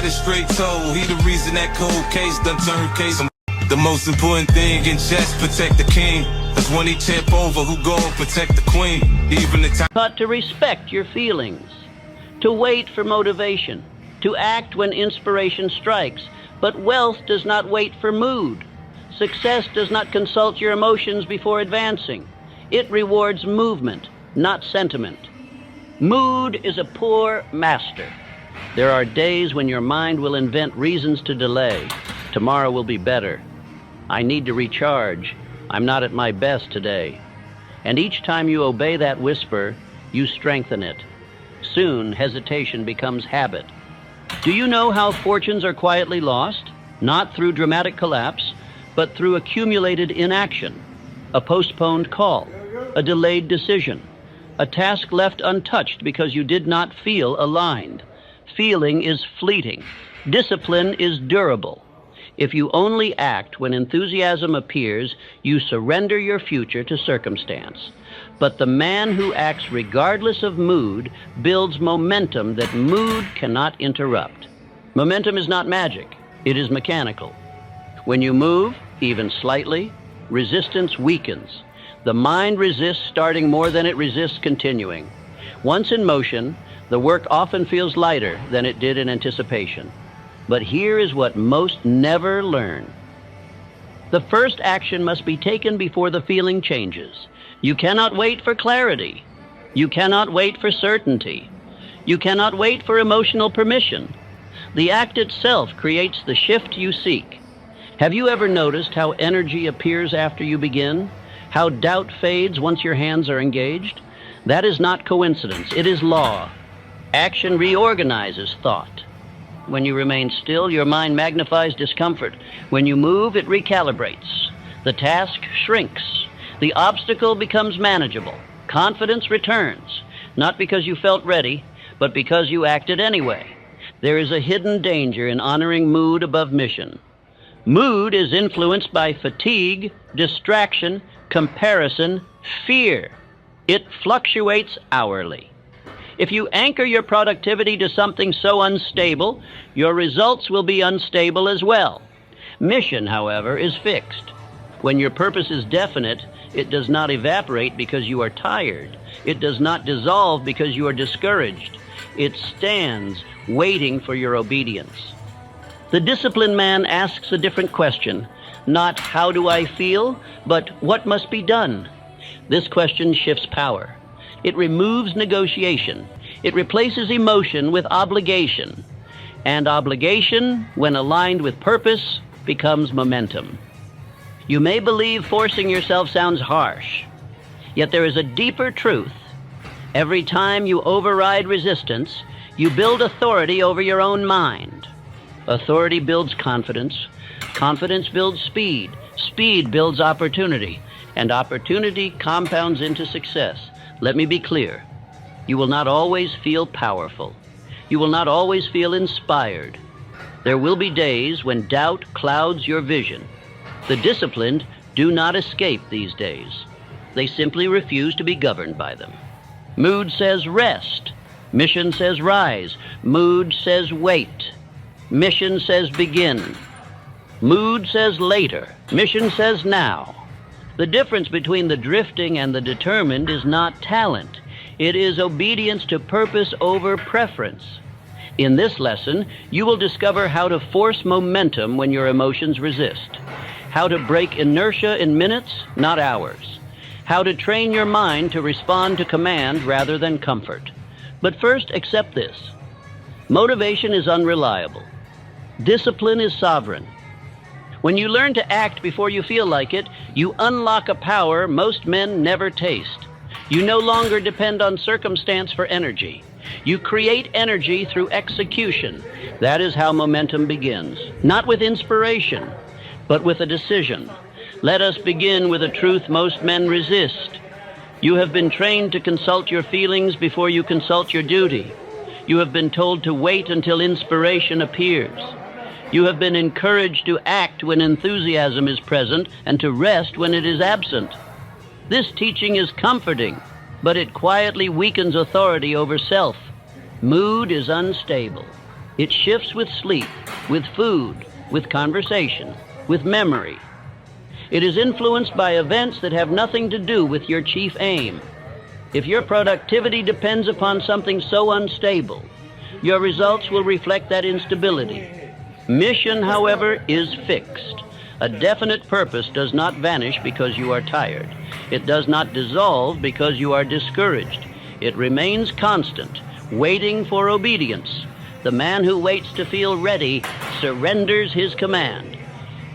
it straight told. He the reason that cold case done turned case. The most important thing in chess, protect the king. Cause when he tip over, who gon' protect the queen? Even the time. Taught to respect your feelings, to wait for motivation, to act when inspiration strikes. But wealth does not wait for mood. Success does not consult your emotions before advancing. It rewards movement, not sentiment. Mood is a poor master. There are days when your mind will invent reasons to delay. Tomorrow will be better. I need to recharge. I'm not at my best today. And each time you obey that whisper, you strengthen it. Soon, hesitation becomes habit. Do you know how fortunes are quietly lost? Not through dramatic collapse, but through accumulated inaction. A postponed call, a delayed decision, a task left untouched because you did not feel aligned. Feeling is fleeting. Discipline is durable. If you only act when enthusiasm appears, you surrender your future to circumstance. But the man who acts regardless of mood builds momentum that mood cannot interrupt. Momentum is not magic, it is mechanical. When you move, even slightly, resistance weakens. The mind resists starting more than it resists continuing. Once in motion, the work often feels lighter than it did in anticipation. But here is what most never learn. The first action must be taken before the feeling changes. You cannot wait for clarity. You cannot wait for certainty. You cannot wait for emotional permission. The act itself creates the shift you seek. Have you ever noticed how energy appears after you begin? How doubt fades once your hands are engaged? That is not coincidence, it is law. Action reorganizes thought. When you remain still, your mind magnifies discomfort. When you move, it recalibrates. The task shrinks. The obstacle becomes manageable. Confidence returns, not because you felt ready, but because you acted anyway. There is a hidden danger in honoring mood above mission. Mood is influenced by fatigue, distraction, comparison, fear. It fluctuates hourly. If you anchor your productivity to something so unstable, your results will be unstable as well. Mission, however, is fixed. When your purpose is definite, it does not evaporate because you are tired. It does not dissolve because you are discouraged. It stands waiting for your obedience. The disciplined man asks a different question, not how do I feel, but what must be done? This question shifts power. It removes negotiation. It replaces emotion with obligation. And obligation, when aligned with purpose, becomes momentum. You may believe forcing yourself sounds harsh, yet there is a deeper truth. Every time you override resistance, you build authority over your own mind. Authority builds confidence. Confidence builds speed. Speed builds opportunity. And opportunity compounds into success. Let me be clear. You will not always feel powerful. You will not always feel inspired. There will be days when doubt clouds your vision. The disciplined do not escape these days. They simply refuse to be governed by them. Mood says rest. Mission says rise. Mood says wait. Mission says begin. Mood says later. Mission says now. The difference between the drifting and the determined is not talent. It is obedience to purpose over preference. In this lesson, you will discover how to force momentum when your emotions resist, how to break inertia in minutes, not hours, how to train your mind to respond to command rather than comfort. But first, accept this. Motivation is unreliable. Discipline is sovereign. When you learn to act before you feel like it, you unlock a power most men never taste. You no longer depend on circumstance for energy. You create energy through execution. That is how momentum begins. Not with inspiration, but with a decision. Let us begin with a truth most men resist. You have been trained to consult your feelings before you consult your duty. You have been told to wait until inspiration appears. You have been encouraged to act when enthusiasm is present and to rest when it is absent. This teaching is comforting, but it quietly weakens authority over self. Mood is unstable. It shifts with sleep, with food, with conversation, with memory. It is influenced by events that have nothing to do with your chief aim. If your productivity depends upon something so unstable, your results will reflect that instability. Mission, however, is fixed. A definite purpose does not vanish because you are tired. It does not dissolve because you are discouraged. It remains constant, waiting for obedience. The man who waits to feel ready surrenders his command.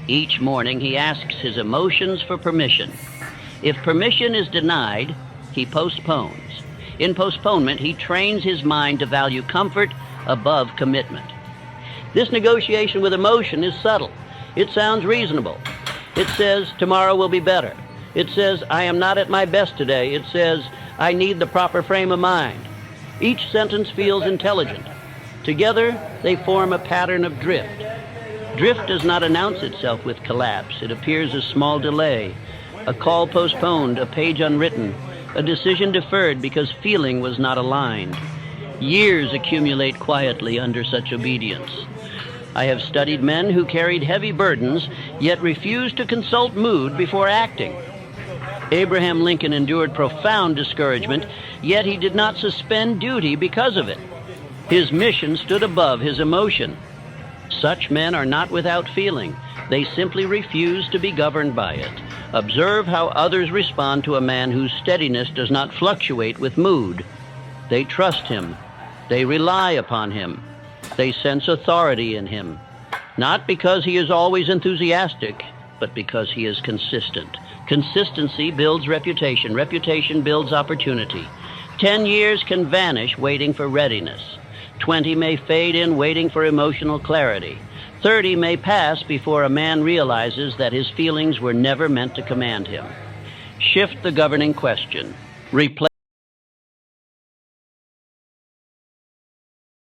Each morning he asks his emotions for permission. If permission is denied, he postpones. In postponement, he trains his mind to value comfort above commitment. This negotiation with emotion is subtle. It sounds reasonable. It says, tomorrow will be better. It says, I am not at my best today. It says, I need the proper frame of mind. Each sentence feels intelligent. Together, they form a pattern of drift. Drift does not announce itself with collapse. It appears as small delay, a call postponed, a page unwritten, a decision deferred because feeling was not aligned. Years accumulate quietly under such obedience. I have studied men who carried heavy burdens, yet refused to consult mood before acting. Abraham Lincoln endured profound discouragement, yet he did not suspend duty because of it. His mission stood above his emotion. Such men are not without feeling. They simply refuse to be governed by it. Observe how others respond to a man whose steadiness does not fluctuate with mood. They trust him. They rely upon him. They sense authority in him, not because he is always enthusiastic, but because he is consistent. Consistency builds reputation. Reputation builds opportunity. 10 years can vanish waiting for readiness. 20 may fade in waiting for emotional clarity. 30 may pass before a man realizes that his feelings were never meant to command him. Shift the governing question. Replace